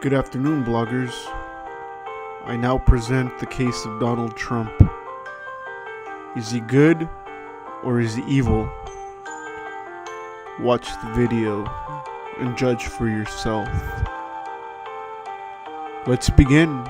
Good afternoon, bloggers. I now present the case of Donald Trump. Is he good or is he evil? Watch the video and judge for yourself. Let's begin.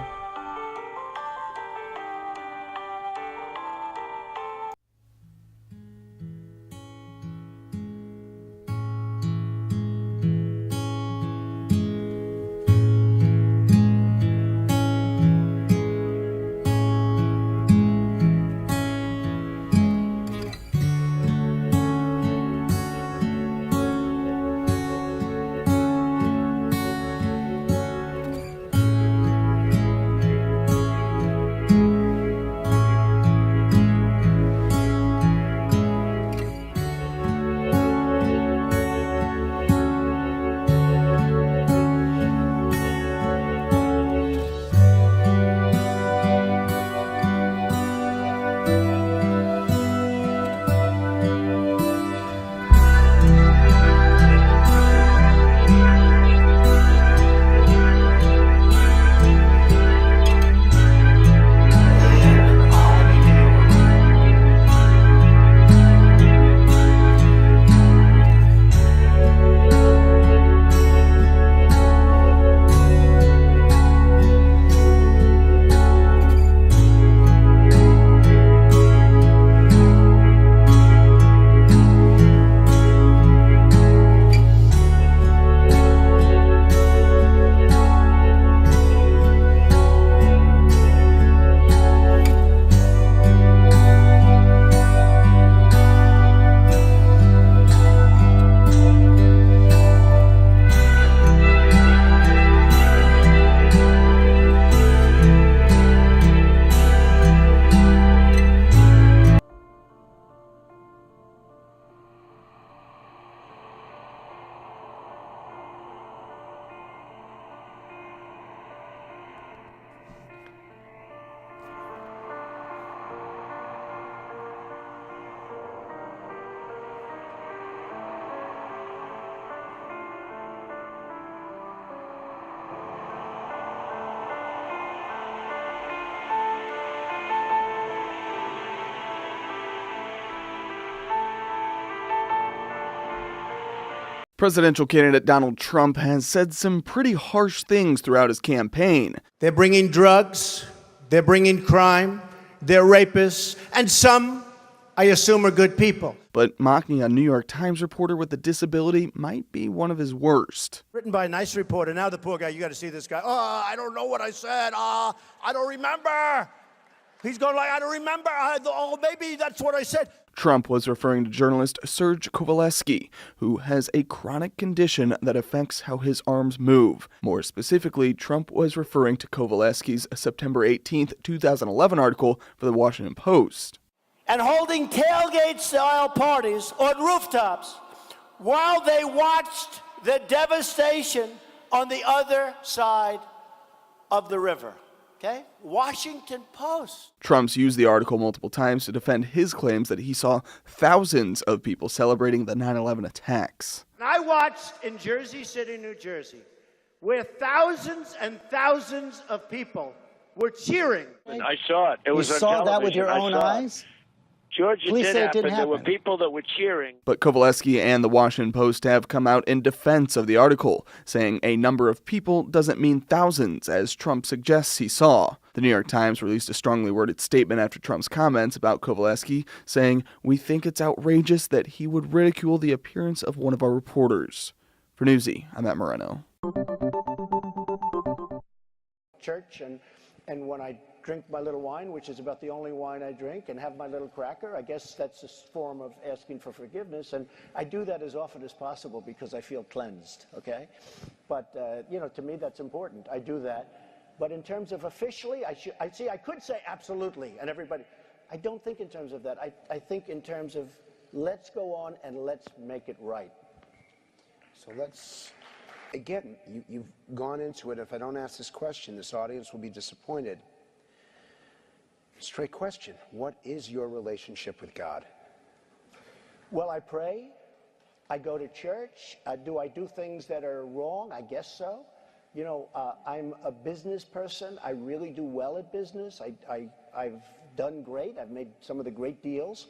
Presidential candidate Donald Trump has said some pretty harsh things throughout his campaign. They're bringing drugs, they're bringing crime, they're rapists, and some, I assume, are good people. But mocking a New York Times reporter with a disability might be one of his worst. Written by a nice reporter. Now the poor guy, you got to see this guy. Oh, I don't know what I said. I don't remember. He's going like, I don't remember. Maybe that's what I said. Trump was referring to journalist Serge Kovaleski, who has a chronic condition that affects how his arms move. More specifically, Trump was referring to Kovaleski's September 18th, 2011 article for the Washington Post. And holding tailgate-style parties on rooftops while they watched the devastation on the other side of the river. Okay? Washington Post. Trump's used the article multiple times to defend his claims that he saw thousands of people celebrating the 9/11 attacks. I watched in Jersey City, New Jersey, where thousands and thousands of people were cheering. I saw it. It was on television. You saw that with your own eyes? George, Police say it didn't There were happen. people that were cheering. But Kovaleski and the Washington Post have come out in defense of the article, saying a number of people doesn't mean thousands, as Trump suggests he saw. The New York Times released a strongly worded statement after Trump's comments about Kovaleski, saying, "We think it's outrageous that he would ridicule the appearance of one of our reporters." For Newsy, I'm Matt Moreno. Church, and when I drink my little wine, which is about the only wine I drink, and have my little cracker, I guess that's a form of asking for forgiveness, and I do that as often as possible because I feel cleansed, okay? But, to me that's important. I do that. But in terms of officially, I could say absolutely, and everybody, I don't think in terms of that. I think in terms of let's go on and let's make it right. So let's, again, you've gone into it. If I don't ask this question, this audience will be disappointed. Straight question. What is your relationship with God? Well, I pray. I go to church. Do I do things that are wrong? I guess so. You know, I'm a business person. I really do well at business. I've done great. I've made some of the great deals.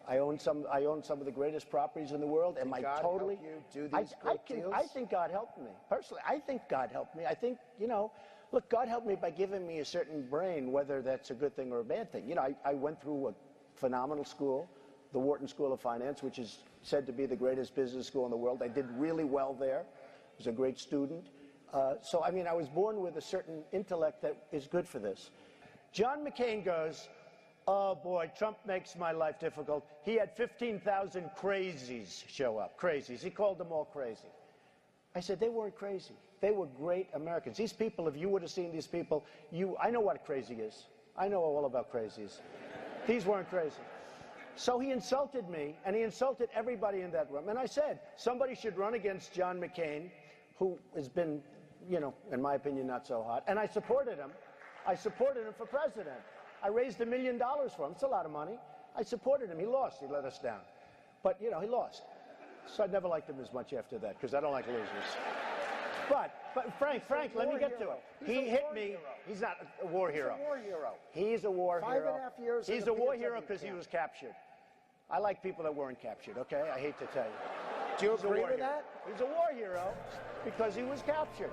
I own some of the greatest properties in the world. Am I God totally? help you do these great deals? I think God helped me. Personally, I think God helped me. I think, you know, look, God helped me by giving me a certain brain, whether that's a good thing or a bad thing. You know, I went through a phenomenal school, the Wharton School of Finance, which is said to be the greatest business school in the world. I did really well there. I was a great student. So, I mean, I was born with a certain intellect that is good for this. John McCain goes, oh boy, Trump makes my life difficult. He had 15,000 crazies show up. Crazies. He called them all crazy. I said, they weren't crazy. They were great Americans. These people, if you would have seen these people, I know what crazy is. I know all about crazies. These weren't crazy. So he insulted me, and he insulted everybody in that room. And I said, somebody should run against John McCain, who has been, you know, in my opinion, not so hot. And I supported him. I supported him for president. I raised $1 million for him. It's a lot of money. I supported him. He lost. He let us down. But, you know, he lost. So I never liked him as much after that, because I don't like losers. But Frank, let me get to it. He hit me. He's not a war hero. He's a war hero. He's a war hero. 5.5 years in He's the a war POW hero because he camp. was captured. I like people that weren't captured, okay? I hate to tell you. Do you He's a agree war with hero. that? He's a war hero because he was captured.